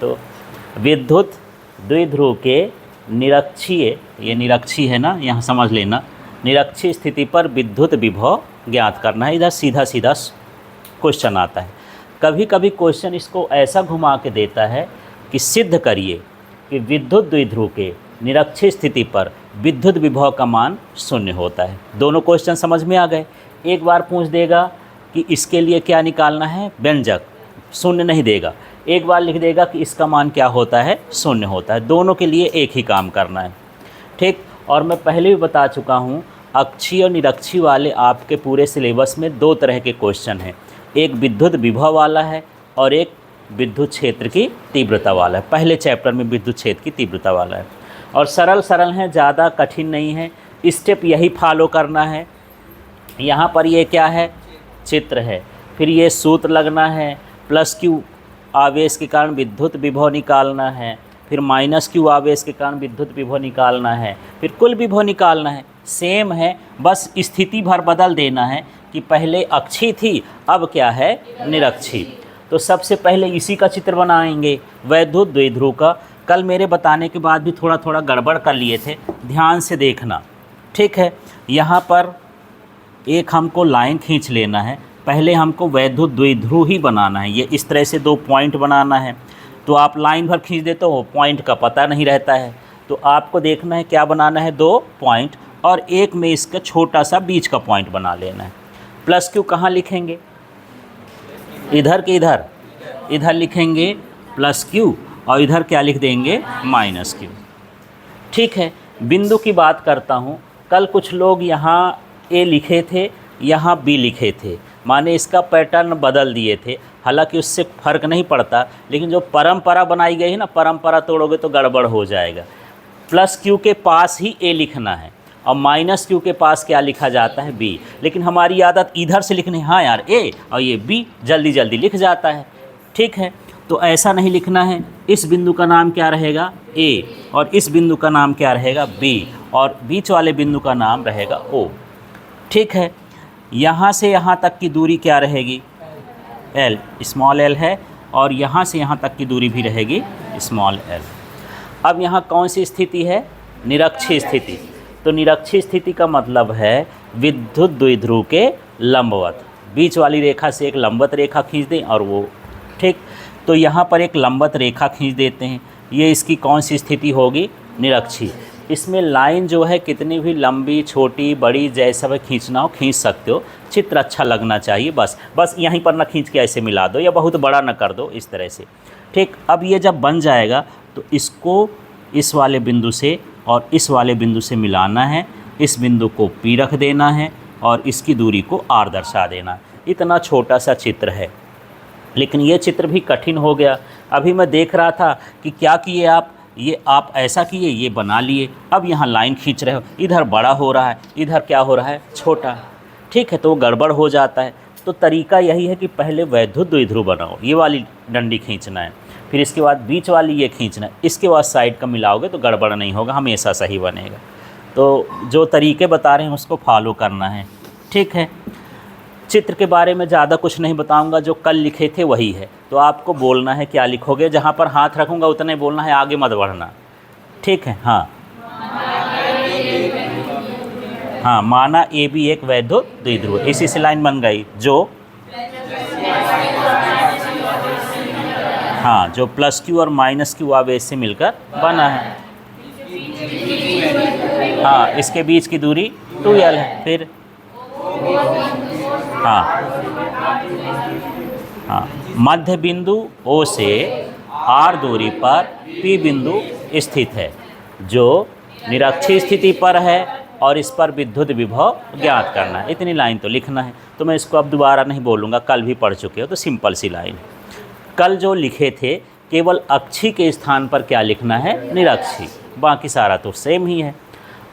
तो विद्युत द्विध्रुव के निरक्षीय, ये निरक्षीय है ना, यहाँ समझ लेना, निरक्षीय स्थिति पर विद्युत विभव ज्ञात करना है। इधर सीधा सीधा क्वेश्चन आता है। कभी कभी क्वेश्चन इसको ऐसा घुमा के देता है कि सिद्ध करिए कि विद्युत द्विध्रुव के निरक्षीय स्थिति पर विद्युत विभव का मान शून्य होता है। दोनों क्वेश्चन समझ में आ गए। एक बार पूछ देगा कि इसके लिए क्या निकालना है, व्यंजक, शून्य नहीं देगा। एक बार लिख देगा कि इसका मान क्या होता है, शून्य होता है। दोनों के लिए एक ही काम करना है, ठीक। और मैं पहले भी बता चुका हूँ, अक्षीय और निरक्षीय वाले आपके पूरे सिलेबस में दो तरह के क्वेश्चन हैं, एक विद्युत विभव वाला है और एक विद्युत क्षेत्र की तीव्रता वाला है। पहले चैप्टर में विद्युत क्षेत्र की तीव्रता वाला है और सरल सरल हैं, ज़्यादा कठिन नहीं है। स्टेप यही फॉलो करना है। यहाँ पर ये क्या है, चित्र है, फिर ये सूत्र लगना है, प्लस क्यू आवेश के कारण विद्युत विभव निकालना है, फिर माइनस क्यू आवेश के कारण विद्युत विभव निकालना है, फिर कुल विभव निकालना है। सेम है, बस स्थिति भर बदल देना है कि पहले अक्षीय थी, अब क्या है, निरक्षीय। तो सबसे पहले इसी का चित्र बनाएंगे, विद्युत द्विध्रुव का। कल मेरे बताने के बाद भी थोड़ा थोड़ा गड़बड़ कर लिए थे, ध्यान से देखना, ठीक है। यहाँ पर एक हमको लाइन खींच लेना है। पहले हमको विद्युत द्विध्रुव ही बनाना है। ये इस तरह से दो पॉइंट बनाना है। तो आप लाइन भर खींच देते हो, पॉइंट का पता नहीं रहता है। तो आपको देखना है क्या बनाना है, दो पॉइंट, और एक में इसका छोटा सा बीच का पॉइंट बना लेना है। प्लस क्यू कहाँ लिखेंगे, इधर के इधर, इधर लिखेंगे प्लस क्यू और इधर क्या लिख देंगे, माइनस क्यू, ठीक है। बिंदु की बात करता हूँ। कल कुछ लोग यहाँ ए लिखे थे, यहाँ बी लिखे थे, माने इसका पैटर्न बदल दिए थे। हालांकि उससे फ़र्क नहीं पड़ता, लेकिन जो परंपरा बनाई गई है ना, परंपरा तोड़ोगे तो गड़बड़ हो जाएगा। प्लस क्यू के पास ही ए लिखना है और माइनस क्यू के पास क्या लिखा जाता है, बी। लेकिन हमारी आदत इधर से लिखनी, हाँ यार ए और ये बी, जल्दी जल्दी लिख जाता है, ठीक है। तो ऐसा नहीं लिखना है। इस बिंदु का नाम क्या रहेगा, ए, और इस बिंदु का नाम क्या रहेगा, बी, और बीच वाले बिंदु का नाम रहेगा ओ, ठीक है। यहाँ से यहाँ तक की दूरी क्या रहेगी, एल, स्मॉल एल है, और यहाँ से यहाँ तक की दूरी भी रहेगी स्मॉल एल। अब यहाँ कौन सी स्थिति है, निरक्षीय स्थिति। तो निरक्षीय स्थिति का मतलब है विद्युत द्विध्रुव के लंबवत, बीच वाली रेखा से एक लंबवत रेखा खींच दें और वो, ठीक। तो यहाँ पर एक लंबवत रेखा खींच देते हैं। ये इसकी कौन सी स्थिति होगी, निरक्षीय। इसमें लाइन जो है कितनी भी लंबी, छोटी, बड़ी, जैसा भी खींचना हो खींच सकते हो, चित्र अच्छा लगना चाहिए। बस यहीं पर ना खींच के ऐसे मिला दो या बहुत बड़ा ना कर दो, इस तरह से, ठीक। अब ये जब बन जाएगा तो इसको इस वाले बिंदु से और इस वाले बिंदु से मिलाना है। इस बिंदु को P रख देना है और इसकी दूरी को R दर्शा देना। इतना छोटा सा चित्र है, लेकिन ये चित्र भी कठिन हो गया। अभी मैं देख रहा था कि क्या किए आप, ये आप ऐसा किए, ये बना लिए। अब यहाँ लाइन खींच रहे हो, इधर बड़ा हो रहा है, इधर क्या हो रहा है, छोटा, ठीक है। तो गड़बड़ हो जाता है। तो तरीका यही है कि पहले विद्युत द्विध्रुव बनाओ, ये वाली डंडी खींचना है, फिर इसके बाद बीच वाली ये खींचना है, इसके बाद साइड का मिलाओगे तो गड़बड़ नहीं होगा, हमेशा सही बनेगा। तो जो तरीके बता रहे हैं उसको फॉलो करना है, ठीक है। चित्र के बारे में ज़्यादा कुछ नहीं बताऊंगा, जो कल लिखे थे वही है। तो आपको बोलना है क्या लिखोगे, जहाँ पर हाथ रखूँगा उतना ही बोलना है, आगे मत बढ़ना, ठीक है। हाँ हाँ, माना ए भी एक विद्युत द्विध्रुव, इसी से लाइन बन गई जो, हाँ, जो प्लस क्यू और माइनस क्यू आवेश से मिलकर बना है। हाँ, इसके बीच की दूरी 2l है। फिर हाँ, मध्य बिंदु O से R दूरी पर P बिंदु स्थित है, जो निरक्षीय स्थिति पर है और इस पर विद्युत विभव ज्ञात करना है। इतनी लाइन तो लिखना है। तो मैं इसको अब दोबारा नहीं बोलूँगा, कल भी पढ़ चुके हो, तो सिंपल सी लाइन। कल जो लिखे थे केवल अक्षीय के स्थान पर क्या लिखना है, निरक्षीय, बाकी सारा तो सेम ही है।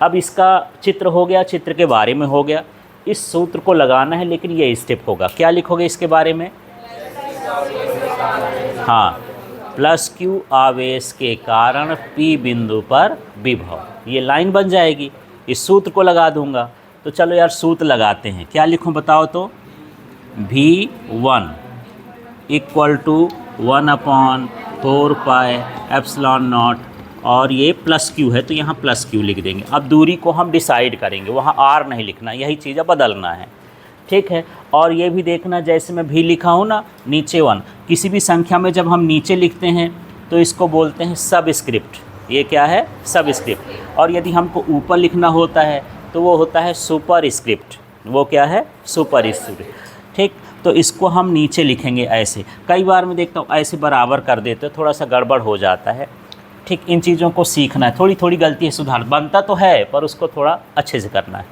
अब इसका चित्र हो गया, चित्र के बारे में हो गया। इस सूत्र को लगाना है, लेकिन ये स्टेप होगा। क्या लिखोगे इसके बारे में, हाँ, प्लस क्यू आवेश के कारण P बिंदु पर विभव, ये लाइन बन जाएगी। इस सूत्र को लगा दूंगा। तो चलो यार सूत्र लगाते हैं। क्या लिखूं बताओ तो, V1 = 1/A 4 pi epsilon not, और ये प्लस क्यू है तो यहाँ प्लस क्यू लिख देंगे। अब दूरी को हम डिसाइड करेंगे, वहाँ आर नहीं लिखना, यही चीज़ बदलना है, ठीक है। और ये भी देखना, जैसे मैं भी लिखा हूँ ना नीचे 1, किसी भी संख्या में जब हम नीचे लिखते हैं तो इसको बोलते हैं सबस्क्रिप्ट। ये क्या है? सबस्क्रिप्ट। और यदि हमको ऊपर लिखना होता है तो वो होता है सुपरस्क्रिप्ट। वो क्या है? सुपरस्क्रिप्ट, ठीक। तो इसको हम नीचे लिखेंगे ऐसे। कई बार मैं देखता हूँ ऐसे बराबर कर देते, थोड़ा सा गड़बड़ हो जाता है, ठीक। इन चीज़ों को सीखना है, थोड़ी थोड़ी गलती है सुधार, बनता तो है पर उसको थोड़ा अच्छे से करना है,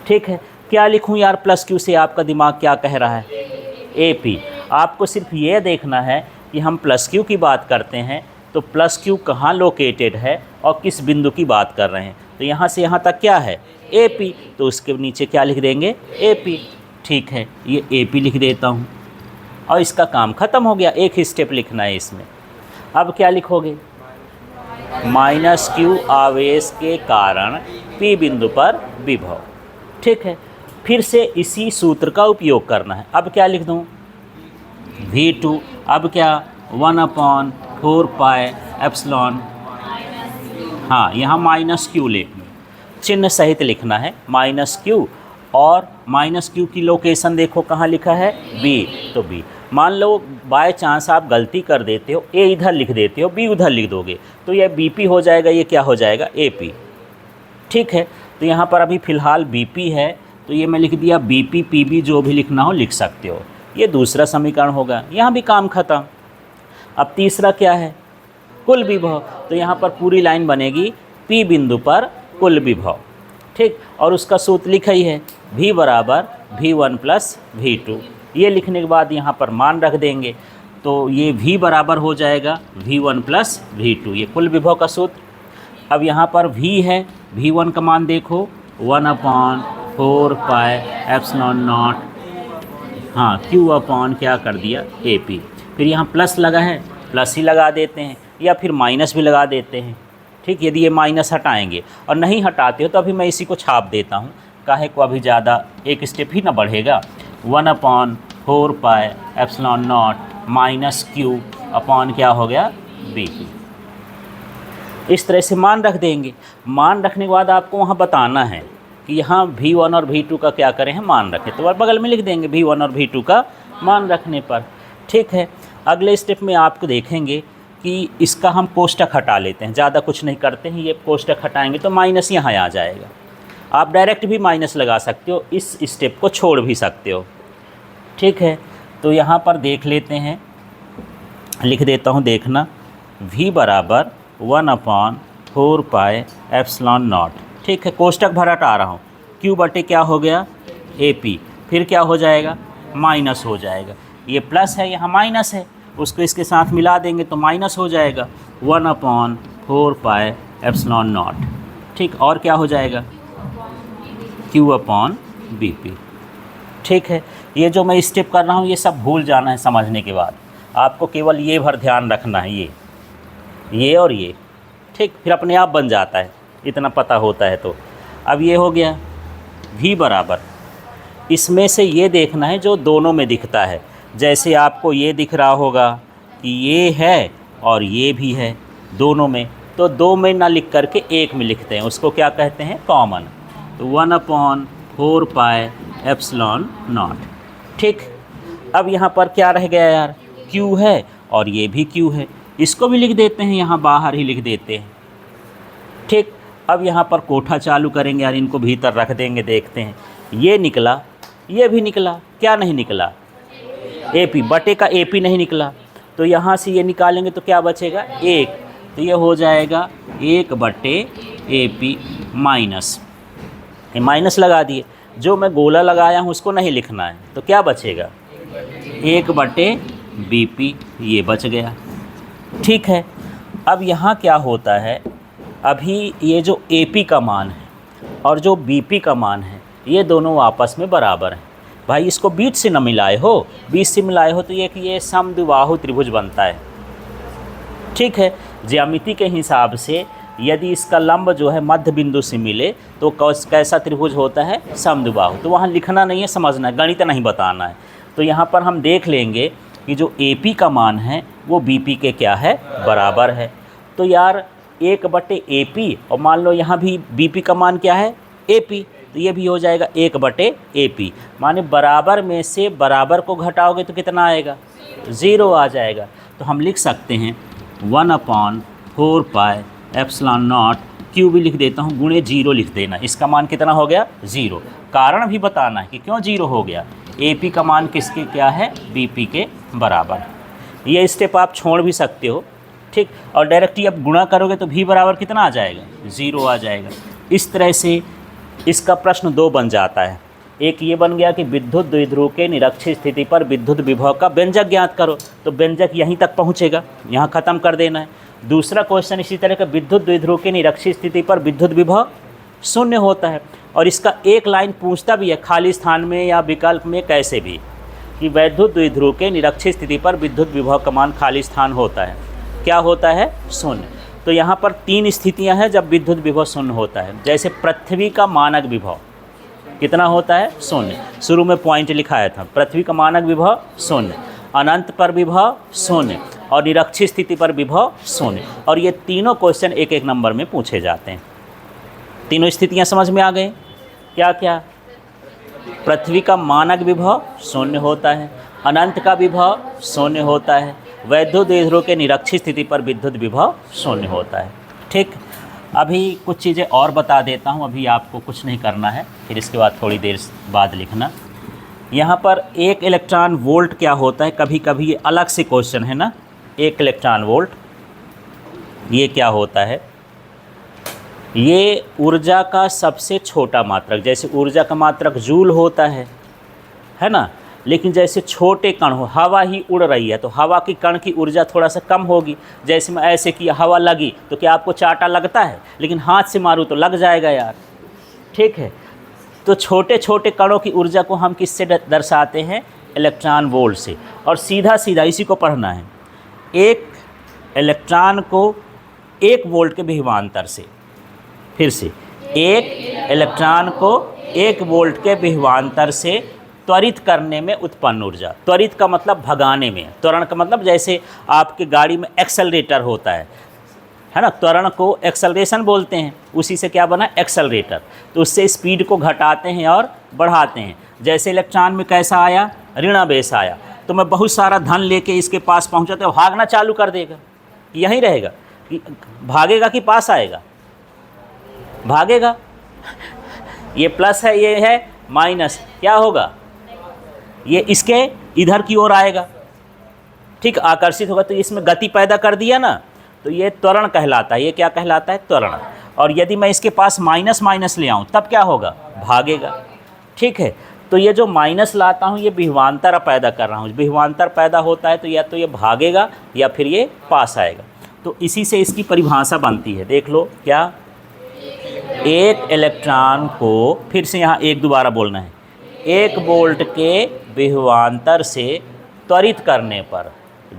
ठीक है। क्या लिखूं यार प्लस क्यू से? आपका दिमाग क्या कह रहा है? A P. आपको सिर्फ ये देखना है कि हम प्लस क्यू की बात करते हैं तो प्लस क्यू कहाँ लोकेटेड है और किस बिंदु की बात कर रहे हैं। तो यहाँ से यहाँ तक क्या है? A P. तो उसके नीचे क्या लिख देंगे? ए पी, ठीक है। ये ए पी लिख देता हूँ और इसका काम ख़त्म हो गया। एक ही स्टेप लिखना है इसमें। अब क्या लिखोगे? माइनस क्यू आवेश के कारण पी बिंदु पर विभव, ठीक है। फिर से इसी सूत्र का उपयोग करना है। अब क्या लिख दूँ? V2। अब क्या? 1/4 पाई एप्सिलॉन, हाँ यहाँ माइनस क्यू चिन्ह सहित लिखना है, माइनस क्यू। और माइनस क्यू की लोकेशन देखो कहाँ लिखा है? B। तो B, मान लो बाय चांस आप गलती कर देते हो, A इधर लिख देते हो, B उधर लिख दोगे तो यह BP हो जाएगा, ये क्या हो जाएगा? AP, ठीक है। तो यहाँ पर अभी फ़िलहाल BP है तो ये मैं लिख दिया BP, PB, जो भी लिखना हो लिख सकते हो। ये दूसरा समीकरण होगा, यहाँ भी काम ख़त्म। अब तीसरा क्या है? कुल विभव। तो यहाँ पर पूरी लाइन बनेगी P बिंदु पर कुल विभव, ठीक। और उसका सूत्र लिखा ही है, V बराबर V1 प्लस V2। ये लिखने के बाद यहाँ पर मान रख देंगे तो ये V बराबर हो जाएगा V1 प्लस V2, ये कुल विभव का सूत्र। अब यहाँ पर V है, V1 का मान देखो 1/4 पाई एप्सिलॉन नॉट, हाँ Q अपॉन क्या कर दिया? AP। फिर यहाँ प्लस लगा है, प्लस ही लगा देते हैं या फिर माइनस भी लगा देते हैं, ठीक। यदि ये माइनस हटाएंगे और नहीं हटाते हो तो अभी मैं इसी को छाप देता हूँ, काहे को अभी ज़्यादा एक स्टेप ही ना बढ़ेगा। 1/4 pi epsilon not minus Q upon क्या हो गया? BP। इस तरह से मान रख देंगे। मान रखने के बाद आपको वहाँ बताना है कि यहाँ V1 और V2 का क्या करें हैं? मान रखें। तो बगल में लिख देंगे V1 और V2 का मान रखने पर, ठीक है। अगले स्टेप में आपको देखेंगे कि इसका हम कोष्टक हटा लेते हैं, ज़्यादा कुछ नहीं करते हैं। ये कोष्टक हटाएंगे तो माइनस यहाँ आ जाएगा। आप डायरेक्ट भी माइनस लगा सकते हो, इस स्टेप को छोड़ भी सकते हो, ठीक है। तो यहाँ पर देख लेते हैं, लिख देता हूँ, देखना V बराबर 1/4 पाई एप्सिलॉन नॉट, ठीक है। कोष्टक भर हटा रहा हूँ, Q बटे क्या हो गया? AP। फिर क्या हो जाएगा? माइनस हो जाएगा। ये प्लस है, यहाँ माइनस है, उसको इसके साथ मिला देंगे तो माइनस हो जाएगा 1/4 पाई एप्सिलॉन नॉट, ठीक। और क्या हो जाएगा? Q अपॉन BP, ठीक है। ये जो मैं स्टेप कर रहा हूँ ये सब भूल जाना है समझने के बाद। आपको केवल ये भर ध्यान रखना है, ये और ये, ठीक। फिर अपने आप बन जाता है, इतना पता होता है तो। अब ये हो गया V बराबर, इसमें से ये देखना है जो दोनों में दिखता है। जैसे आपको ये दिख रहा होगा कि ये है और ये भी है दोनों में, तो 2 में ना लिख करके 1 में लिखते हैं, उसको क्या कहते हैं? कॉमन। तो 1/4 पाई एप्सिलॉन नॉट, ठीक। अब यहाँ पर क्या रह गया यार? Q है और ये भी Q है, इसको भी लिख देते हैं, यहाँ बाहर ही लिख देते हैं, ठीक। अब यहाँ पर कोठा चालू करेंगे यार, इनको भीतर रख देंगे, देखते हैं। ये निकला, ये भी निकला, क्या नहीं निकला? AP। बटे का AP नहीं निकला तो यहाँ से ये निकालेंगे तो क्या बचेगा? 1। तो ये हो जाएगा 1/AP माइनस, ये माइनस लगा दिए। जो मैं गोला लगाया हूँ उसको नहीं लिखना है, तो क्या बचेगा? 1/BP, ये बच गया, ठीक है। अब यहाँ क्या होता है, अभी ये जो AP का मान है और जो BP का मान है ये दोनों आपस में बराबर हैं। भाई इसको बीच से न मिलाए हो, बीच से मिलाए हो तो ये समद्विबाहु त्रिभुज बनता है, ठीक है। ज्यामिति के हिसाब से यदि इसका लंब जो है मध्य बिंदु से मिले तो कैसा त्रिभुज होता है? समद्विबाहु। तो वहाँ लिखना नहीं है, समझना है, गणित नहीं बताना है। तो यहाँ पर हम देख लेंगे कि जो AP का मान है वो BP के क्या है, बराबर है। तो यार 1/AP, और मान लो यहाँ भी BP का मान क्या है, AP, तो ये भी हो जाएगा 1/AP। माने बराबर में से बराबर को घटाओगे तो कितना आएगा, 0 आ जाएगा। तो हम लिख सकते हैं 1/4 पाई एप्सिलॉन नॉट, क्यू भी लिख देता हूँ, गुणे 0 लिख देना। इसका मान कितना हो गया, 0। कारण भी बताना है कि क्यों 0 हो गया। AP का मान किसके क्या है, BP के बराबर। ये स्टेप आप छोड़ भी सकते हो, ठीक। और डायरेक्टली अब गुणा करोगे तो भी बराबर कितना आ जाएगा, 0 आ जाएगा। इस तरह से इसका प्रश्न 2 बन जाता है। एक ये बन गया कि विद्युत द्विध्रुव के निरक्षीय स्थिति पर विद्युत विभव का व्यंजक ज्ञात करो, तो व्यंजक यहीं तक पहुँचेगा, यहाँ ख़त्म कर देना है। दूसरा क्वेश्चन इसी तरह का, विद्युत द्विध्रुव के निरक्षीय स्थिति पर विद्युत विभव 0 होता है, और इसका एक लाइन पूछता भी है खाली स्थान में या विकल्प में कैसे भी, कि विद्युत द्विध्रुव के निरक्षीय स्थिति पर विद्युत विभव का मान खाली स्थान होता है, क्या होता है, 0। तो यहाँ पर 3 स्थितियाँ हैं जब विद्युत विभव 0 होता है। जैसे पृथ्वी का मानक विभव कितना होता है, 0। शुरू में पॉइंट लिखाया था, पृथ्वी का मानक विभव 0, अनंत पर विभव 0, और निरक्षीय स्थिति पर विभव 0। और ये तीनों क्वेश्चन 1-1 नंबर में पूछे जाते हैं। तीनों स्थितियाँ समझ में आ गई, क्या क्या, पृथ्वी का मानक विभव 0 होता है, अनंत का विभव 0 होता है, विद्युत द्विध्रुव के निरक्षीय स्थिति पर विद्युत विभव 0 होता है, ठीक। अभी कुछ चीज़ें और बता देता हूँ, अभी आपको कुछ नहीं करना है, फिर इसके बाद थोड़ी देर बाद लिखना। यहाँ पर 1 इलेक्ट्रॉन वोल्ट क्या होता है, कभी कभी ये अलग से क्वेश्चन है ना। 1 इलेक्ट्रॉन वोल्ट ये क्या होता है, ये ऊर्जा का सबसे छोटा मात्रक। जैसे ऊर्जा का मात्रक जूल होता है ना, लेकिन जैसे छोटे कण हो, हवा ही उड़ रही है तो हवा की कण की ऊर्जा थोड़ा सा कम होगी। जैसे मैं ऐसे किया, हवा लगी तो क्या आपको चाटा लगता है, लेकिन हाथ से मारूँ तो लग जाएगा यार, ठीक है। तो छोटे छोटे कणों की ऊर्जा को हम किससे दर्शाते हैं, इलेक्ट्रॉन वोल्ट से। और सीधा सीधा इसी को पढ़ना है, 1 इलेक्ट्रॉन को 1 वोल्ट के विभवांतर से, फिर से 1 इलेक्ट्रॉन को 1 वोल्ट के विभवांतर से त्वरित करने में उत्पन्न ऊर्जा। त्वरित का मतलब भगाने में, त्वरण का मतलब जैसे आपके गाड़ी में एक्सेलरेटर होता है ना, त्वरण को एक्सेलरेशन बोलते हैं, उसी से क्या बना, एक्सेलरेटर। तो उससे स्पीड को घटाते हैं और बढ़ाते हैं। जैसे इलेक्ट्रॉन में कैसा आया, ऋणावेश आया, तो मैं बहुत सारा धन लेके इसके पास पहुंचा तो भागना चालू कर देगा, यहीं रहेगा, भागेगा कि पास आएगा, भागेगा। ये प्लस है, ये है माइनस, क्या होगा, ये इसके इधर की ओर आएगा, ठीक, आकर्षित होगा। तो इसमें गति पैदा कर दिया ना, तो ये त्वरण कहलाता है। ये क्या कहलाता है, त्वरण। और यदि मैं इसके पास माइनस माइनस ले आऊँ तब क्या होगा, भागेगा, ठीक है। तो ये जो माइनस लाता हूँ ये विभवांतर पैदा कर रहा हूँ, विभवांतर पैदा होता है तो या तो ये भागेगा या फिर ये पास आएगा। तो इसी से इसकी परिभाषा बनती है, देख लो क्या, 1 इलेक्ट्रॉन को, फिर से यहाँ 1 दोबारा बोलना है, 1 वोल्ट के विभवांतर से त्वरित करने पर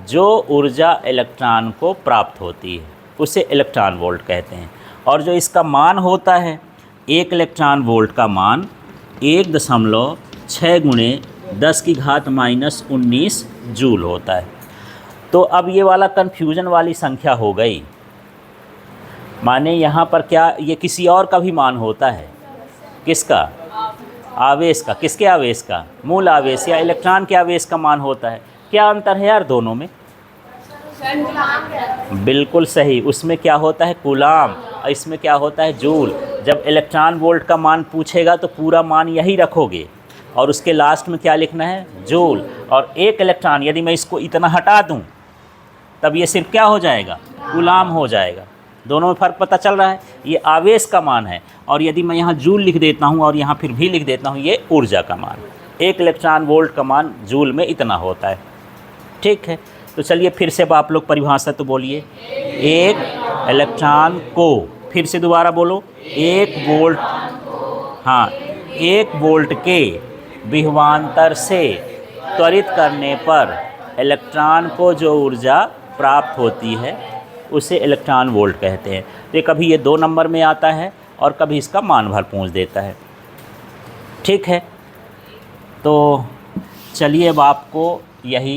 जो ऊर्जा इलेक्ट्रॉन को प्राप्त होती है उसे इलेक्ट्रॉन वोल्ट कहते हैं। और जो इसका मान होता है, 1 इलेक्ट्रॉन वोल्ट का मान 1.6 × 10⁻⁻19 जूल होता है। तो अब ये वाला कन्फ्यूजन वाली संख्या हो गई, माने यहाँ पर क्या, ये किसी और का भी मान होता है, किसका, आवेश का। किसके आवेश का, मूल आवेश या इलेक्ट्रॉन के आवेश का मान होता है। क्या अंतर है यार दोनों में, बिल्कुल सही, उसमें क्या होता है, कूलाम, और इसमें क्या होता है, जूल। जब इलेक्ट्रॉन वोल्ट का मान पूछेगा तो पूरा मान यही रखोगे और उसके लास्ट में क्या लिखना है, जूल। और 1 इलेक्ट्रॉन यदि मैं इसको इतना हटा दूं तब ये सिर्फ क्या हो जाएगा, कूलाम हो जाएगा। दोनों में फ़र्क पता चल रहा है, ये आवेश का मान है। और यदि मैं यहाँ जूल लिख देता हूँ और यहाँ फिर भी लिख देता हूँ, ये ऊर्जा का मान। 1 इलेक्ट्रॉन वोल्ट का मान जूल में इतना होता है, ठीक है। तो चलिए फिर से अब आप लोग परिभाषा तो बोलिए, 1 इलेक्ट्रॉन को, फिर से दोबारा बोलो, 1 वोल्ट, हाँ, 1 वोल्ट के विभवांतर से त्वरित करने पर इलेक्ट्रॉन को जो ऊर्जा प्राप्त होती है उसे इलेक्ट्रॉन वोल्ट कहते हैं। तो ये कभी ये 2 नंबर में आता है और कभी इसका मान भर पूछ देता है, ठीक है। तो चलिए अब आपको यही